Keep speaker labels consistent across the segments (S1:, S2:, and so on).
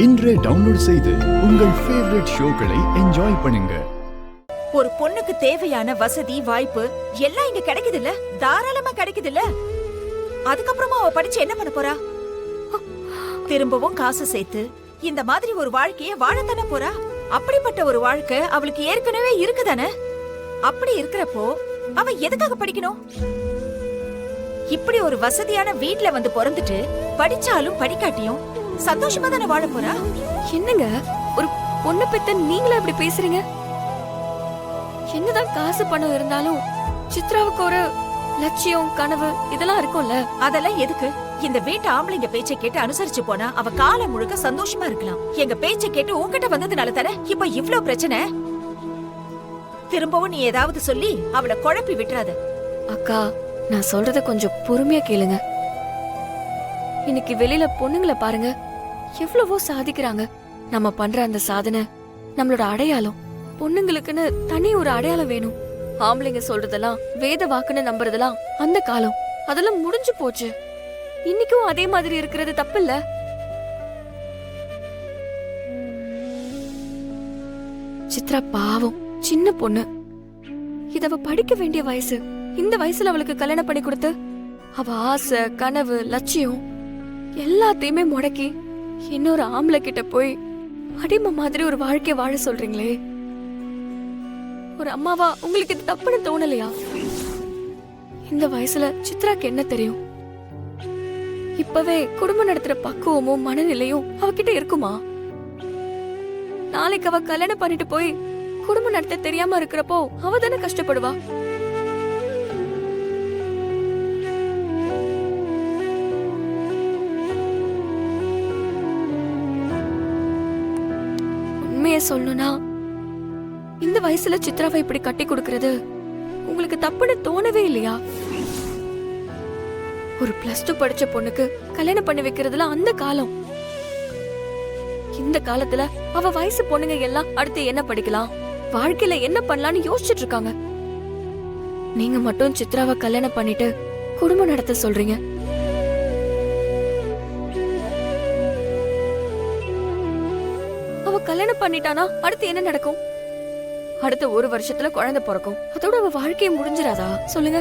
S1: இன்றே டவுன்லோட் செய்து உங்கள் ஃபேவரட் ஷோக்களை என்ஜாய் பண்ணுங்க.
S2: ஒரு பொண்ணுக்கு தேவையான வசதி வாய்ப்பு எல்லாம் இங்க கிடைக்குதுல்ல, தாராளமா கிடைக்குதுல்ல. அதுக்கப்புறமா அவ படிச்சு என்ன பண்ண போறா? திரும்பவும் காசு சேர்த்து இந்த மாதிரி ஒரு வாழ்க்கைய வாழத்தானே போறா. அப்படிப்பட்ட ஒரு வாழ்க்கை அவளுக்கு ஏற்கனவே இருக்குதானே. அப்படி இருக்கிறப்போ அவ எதுக்காக படிக்கணும்? இப்படி ஒரு வசதியான வீட்ல வந்து பிறந்துட்டு படிச்சாலும் படிக்காட்டியும் சந்தோஷமா தானே வாழ போறா.
S3: என்னங்க ஒரு பொண்ணு பெத்த நீங்களா இப்படி பேசுறீங்க? என்னதான் காசு பணம் இருந்தாலும் சித்ராவுக்கு ஒரு லட்சியம் கனவு இதெல்லாம் இருக்கும்ல.
S2: அதெல்லாம் எதுக்கு? இந்த வீட்டு ஆம்பளைங்க பேச்சை கேட்டு அனுசரிச்சு போனா அவ காலம் முழுக்க சந்தோஷமா இருக்கலாம். எங்க பேச்சை கேட்டு உன்கிட்ட வந்ததுனால தானே இப்ப இவ்ளோ பிரச்சனை. திரும்பவும் நீ ஏதாவது சொல்லி அவளை குழப்பி விட்டுறாத.
S3: அக்கா, நான் சொல்றத கொஞ்சம் பொறுமையா கேளுங்க. இன்னைக்கு வெளியில பொண்ணுங்களை பாருங்க, எவ்வளவோ சாதிக்கிறாங்க. நம்ம பண்ற அந்த சாதனை நம்மளோட அடையாளம். பொண்ணுங்களுக்குன்னு தனி ஒரு அடையாளம் வேணும். ஆம்பளைங்க சொல்றதெல்லாம் வேத வாக்குன்னு நம்புறதெல்லாம் அந்த காலம், அதெல்லாம் முடிஞ்சு போச்சு. இன்னைக்கும் அதே மாதிரி இருக்கிறது தப்பு இல்ல. சித்ரா பாவம், சின்ன பொண்ணு. இத அவ படிக்க வேண்டிய வயசு. இந்த வயசுல அவளுக்கு கல்யாணம் பண்ணி கொடுத்து அவ ஆசை கனவு லட்சியம் எல்லாத்தையுமே முடக்கி இன்னொரு ஆம்பளை கிட்ட போய் அடிமை மாதிரி ஒரு வாழ்க்கைய வாழ சொல்றீங்களே. ஒரு அம்மாவா உங்களுக்கு இது தப்புன்னு தோணலையா? இந்த வயசுல சித்ராக்கு என்ன தெரியும்? இப்பவே குடும்பம் நடத்துற பக்குவமும் மனநிலையும் அவகிட்ட இருக்குமா? நாளைக்கு அவ கல்யாணம் பண்ணிட்டு போய் குடும்பம் நடத்த தெரியாம இருக்கிறப்போ அவ தானே கஷ்டப்படுவா. உண்மையை சொல்லணும்னா இந்த வயசுல சித்ராவை இப்படி கட்டி கொடுக்கறது உங்களுக்கு தப்புன்னு தோணவே இல்லையா? ஒரு +2 படிச்ச பொண்ணுக்கு கல்யாணம் பண்ணி வைக்கிறதுல அந்த காலம். இந்த காலத்துல அவ வயசு பொண்ணுங்க எல்லாம் அடுத்து என்ன படிக்கலாம், வாழ்க்கையில என்ன பண்ணலாம்னு யோசிச்சுட்டு இருக்காங்க. நீங்க மட்டும் சித்ராவை கல்யாணம் பண்ணிட்டு குடும்பம் நடத்த சொல்றீங்க. அவ கல்யாணம் பண்ணிட்டானா அடுத்து என்ன நடக்கும்? அடுத்த 1 வருஷத்துல குழந்தை பிறக்கும். அதோட அவ வாழ்க்கையை முடிஞ்சிராதா சொல்லுங்க?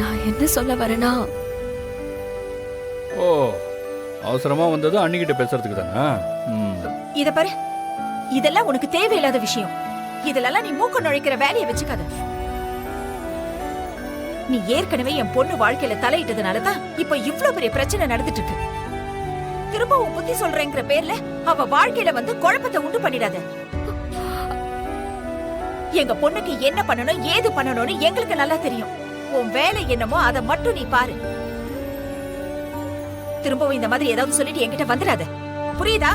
S3: நான் என்ன சொல்ல வரேனா,
S4: ஓ அவசரமா வந்தது அண்ணிக்கிட்ட பேசுறதுக்கு தானே?
S2: இத பாரு, இதெல்லாம் உனக்கு தேவையில்லாத விஷயம். இதெல்லாம் நீ மூக்க நுழைக்கிற வேலையை வச்சுக்காத. நீ ஏற்கனவே என் பொண்ணு வாழ்க்கையில தலையிட்டதுனாலதான் இப்ப இவ்ளோ பெரிய பிரச்சனை நடந்துட்டு இருக்கு. திரும்ப உன் புத்தி சொல்றேங்கிற பேர்ல அவ வாழ்க்கையில வந்து குழப்பத்தை உண்டு பண்ணிடாத. எங்க பொண்ணுக்கு என்ன பண்ணணும் ஏது பண்ணணும்னு எங்களுக்கு நல்லா தெரியும். உன் வேலை என்னமோ அதை மட்டும் நீ பாரு. திரும்பவும் இந்த மாதிரி ஏதாவது சொல்லிட்டு என்கிட்ட வந்துடாத, புரியுதா?